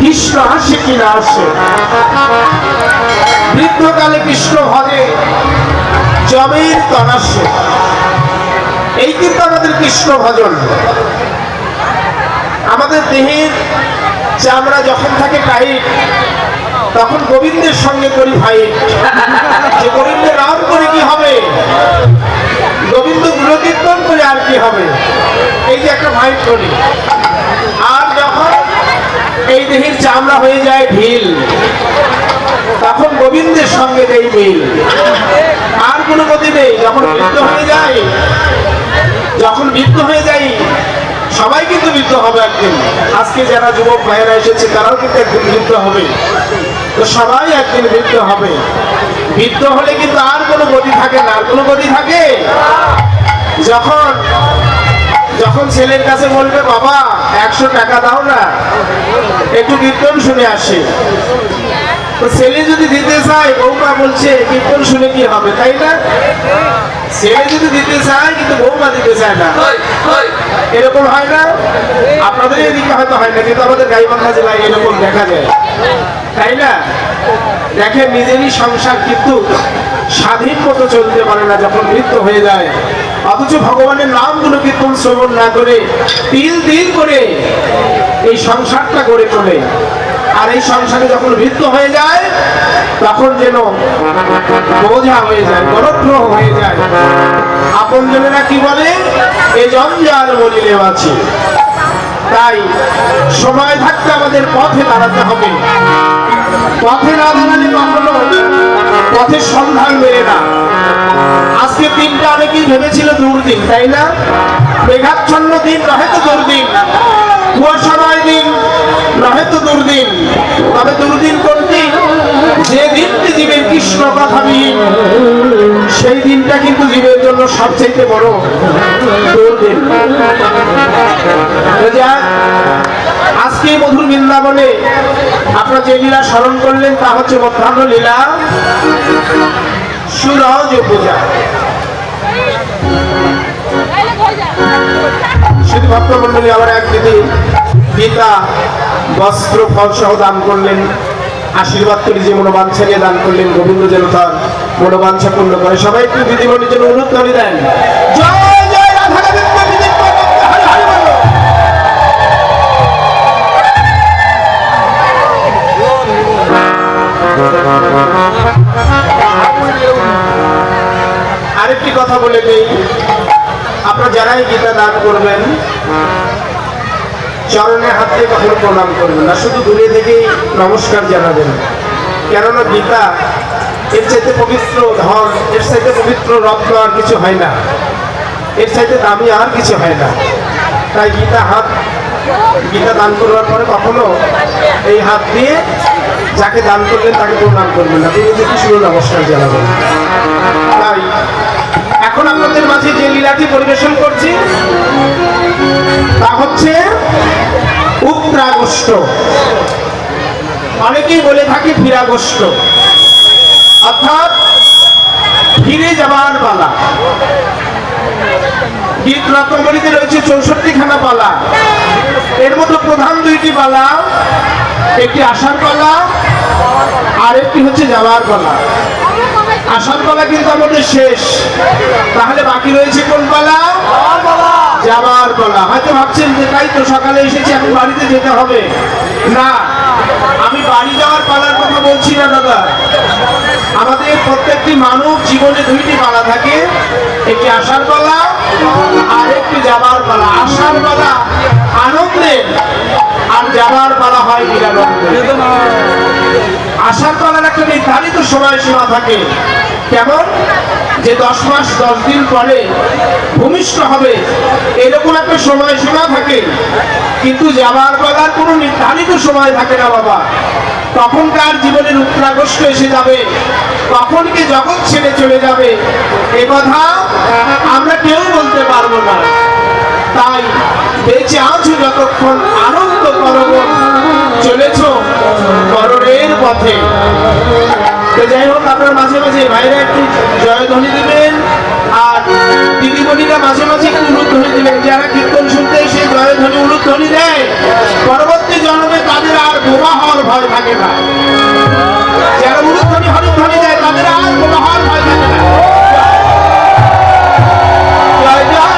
কৃষ্ণ আসে কি না আসে। বৃদ্ধকালে কৃষ্ণ ভজে জমের তনাসে, এই কিন্তু আমাদের কৃষ্ণ ভজন। আমাদের দেহের চামড়া যখন থাকে টাইট, তখন গোবিন্দের সঙ্গে করি ফাইট, যে গোবিন্দের নাম করে কি হবে, গোবিন্দ গুণকীর্তন করে আর কি হবে, এই যে একটা ফাইট করি। আর যখন এই দেহের চামড়া হয়ে যায় ঢিল, তখন গোবিন্দের সঙ্গে নেই মিল, আর কোনো গতি নেই। যখন বৃদ্ধ হয়ে যায়, যখন বৃদ্ধ হয়ে যাই, সবাই কিন্তু বৃদ্ধ হবে একদিন। আজকে যারা যুবক ভাইয়েরা এসেছে তারাও কিন্তু একদিন বৃদ্ধ হবে, তো সবাই একদিন বৃদ্ধ হবে। বৃদ্ধ হলে কিন্তু আর কোনো গতি থাকে না। আর কোনো গতি থাকে যখন যখন ছেলের কাছে বলবে, বাবা 100 টাকা দাও না, একটু কীর্তন শুনে আসে। তো ছেলে যদি দিতে চায়, বৌমা বলছে কীর্তন শুনে কি হবে, তাই না? ছেলে যদি দিতে চায় কিন্তু বৌমা দিতে চায় না, এরকম হয় না? আপনাদের এদিকে হয়তো হয় না, কিন্তু আমাদের গাইবান্ধা জেলায় এরকম দেখা যায়, তাই না? দেখেন, নিজেরই সংসার কিন্তু স্বাধীন মতো চলতে পারে না যখন মৃত্যু হয়ে যায়। অথচ ভগবানের নামগুলো কীর্তন শ্রবণ না করে তিল তিল করে এই সংসারটা গড়ে তোলে। আর এই সংসারে যখন মৃত্যু হয়ে যায়, তখন যেন বোঝা হয়ে যায়, গরগ্রহ হয়ে যায়। আপন জনেরা কি বলে, এ জঞ্জাল বলিলে বাঁচি। তাই সময় থাকতে আমাদের পথে দাঁড়াতে হবে। পথে না দাঁড়ালে কখনো পথের সন্ধান মেলে না। আজকে দিনটা অনেকেই ভেবেছিল দুর্দিন, তাই না? মেঘাচ্ছন্ন দিন নহে তো দুর্দিন, কুয়াশাময় দিন নহে তো দুর্দিন। তবে দুর্দিন কোন দিন? যে দিনটি জীবের কৃষ্ণ কথাবিহীন, সেই দিনটা কিন্তু জীবের জন্য সবচেয়ে বড় দুর্দিন। আজকে মধুর বৃন্দাবনে আপনারা যে লীলা স্মরণ করলেন তা হচ্ছে মধ্যাহ্ন লীলা, সুরজ পূজা। শুধু ভক্তমন্ডলী আবার এক দিদি গীতা বস্ত্র ফল সহ দান করলেন, আশীর্বাদ করে যে মনোবাঞ্ছা নিয়ে দান করলেন, গোবিন্দ যেন তার মনোবাঞ্ছা পূর্ণ করে। সবাই একটু দিদিমণির জন্য অনুরোধ করে দেন, জয় জয় রাধা গোবিন্দ দিদি। আরেকটি কথা বলে নেই, আপনারা যারাই গীতা দান করবেন, চরণে হাত দিয়ে কখনো প্রণাম করবেন না, শুধু দূরে থেকেই নমস্কার জানাবেন। কেননা গীতা এর চাইতে পবিত্র ধন, এর চাইতে পবিত্র রত্ন আর কিছু হয় না, এর চাইতে দামি আর কিছু হয় না। তাই গীতা দান করবার পরে কখনো এই হাত দিয়ে যাকে দান করবেন তাকে প্রণাম করবেন না, তিনি যদি শুধু নমস্কার জানাবেন। তাই এখন আপনাদের মাঝে যে লীলাটি পরিবেশন করছি তা হচ্ছে উত্তরাগষ্ট, অনেকেই বলে থাকে ফিরাগষ্ট, অর্থাৎ ফিরে যাবার পালা। গীত রত্নাবলীতে রয়েছে 64খানা পালা, এর মধ্যে প্রধান দুইটি পালা, একটি আষাঢ় পালা আর একটি হচ্ছে যাওয়ার পালা। আষাঢ় পালা কিন্তু আমাদের শেষ, তাহলে বাকি রয়েছে কোন পালা? যাওয়ার পালা। হয়তো ভাবছেন যে তাই তো সকালে এসেছি, আমি বাড়িতে যেতে হবে না। আমি বাড়ি যাওয়ার পালার কথা বলছি না দাদা। আমাদের প্রত্যেকটি মানব জীবনে দুইটি পালা থাকে, একটি আষাঢ় পালা আর একটি যাবার পালা। আষাঢ় পালা আনন্দের আর যাবার পালা হয় নিরানন্দের। আষাঢ় পালার একটা নির্ধারিত সময়সীমা থাকে, কেমন? যে 10 মাস 10 দিন পরে ভূমিষ্ঠ হবে, এরকম একটা সময়সীমা থাকে। কিন্তু যাবার পালার কোনো নির্ধারিত সময় থাকে না বাবা। তখনকার জীবনের উত্তরাগষ্ট এসে যাবে, কখন কে জগৎ ছেড়ে চলে যাবে এ কথা আমরা কেউ বলতে পারবো না। তাই বেঁচে আছো যতক্ষণ আনন্দ করব, চলেছ করণের পথে। তো যাই হোক, আপনার মাঝে মাঝে ভাইরা একটু জয়ধ্বনি দিবেন, আর দিদিমণিরা মাঝে মাঝে একটু উলুধ্বনি দিবেন। যারা কীর্তন শুনতে সেই জয়ধ্বনি উলুধ্বনি দেয়, পরবর্তী জন্মে তাদের আর বোমা ভয় থাকে না। যারা উলুধ্বনি হরিধ্বনি দেয় তাদের আর কোনো ভয় থাকে না। জয় জয়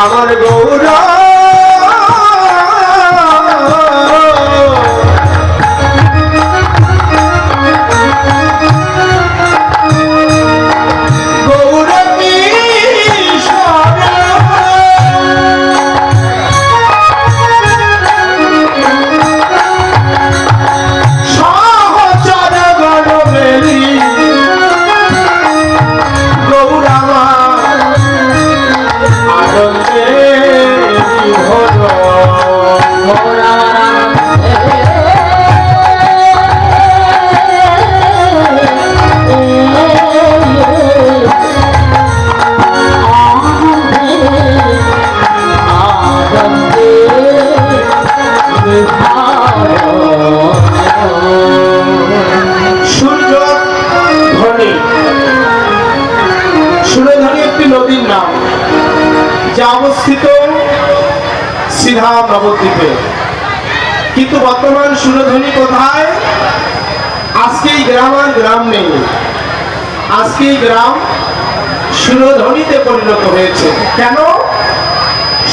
আমার গৌরা নদীর নাম যা অবস্থিত সিধা নবদ্বীপে। কিন্তু বর্তমান সুরধ্বনি কোথায়? আজকে এই গ্রাম আর গ্রাম নেই, আজকে এই গ্রাম সুরধ্বনিতে পরিণত হয়েছে। কেন?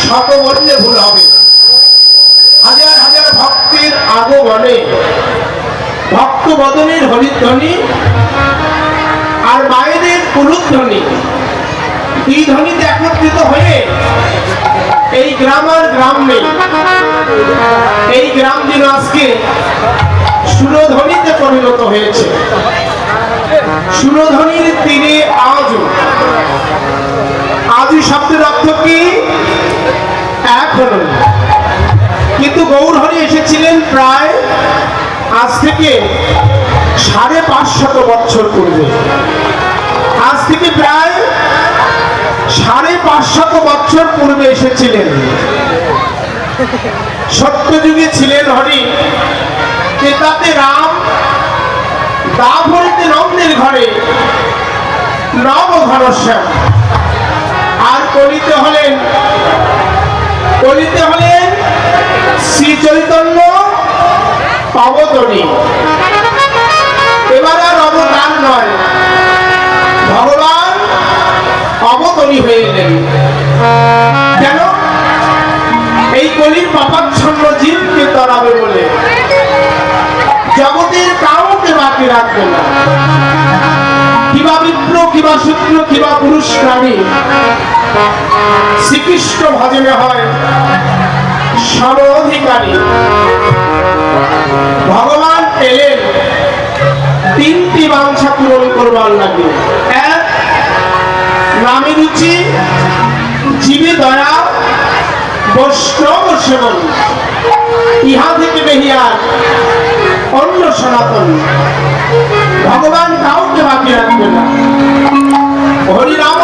শত বললে ভুল হবে। হাজার হাজার ভক্তের আগমনে ভক্ত বদনের হরিধ্বনি আর মায়েদের কুলুধ্বনি এই ধ্বনিতে একত্রিত হয়ে এই গ্রাম আর গ্রাম নেই, এই গ্রাম যেন আজকে সুরধ্বনিতে পরিণত হয়েছে। সুরধ্বনির তীরে আজও শব্দের অর্থ কি? এখনো। কিন্তু গৌরহরি এসেছিলেন প্রায় আজ থেকে 550 বছর পূর্বে। আজ থেকে প্রায় 550 বছর পূর্বে এসেছিলেন। সত্যযুগে ছিলেন হরি, কেতাতে রাম, দাভরিতে নন্দের ঘরে নব ঘনশ্যাম। আর কলিতে হলেন শ্রী চৈতন্য অবতরী। এবার আর অবতার নয়, ভগবান অবতরী হয়ে এলেন। কেন? এই কলির পাপাচ্ছন্ন জীবকে তরাবে বলে, জগতের কাউকে বাকি রাখবে না। কিবা বিপ্র, কিবা শূদ্র, কিবা পুরুষ নারী, শ্রীকৃষ্ণ ভজনে হয় সর্বাধিকারী। ভগবান এলেন 3টি বাঞ্ছা পূরণ করবার লাগে। এক, নামে রুচি, জীবে দয়া, বৈষ্ণব সেবন, ইহা থেকে বেহিয়ার অন্য সনাতন। ভগবান কাউকে বাকি রাখবে না। হরিনাম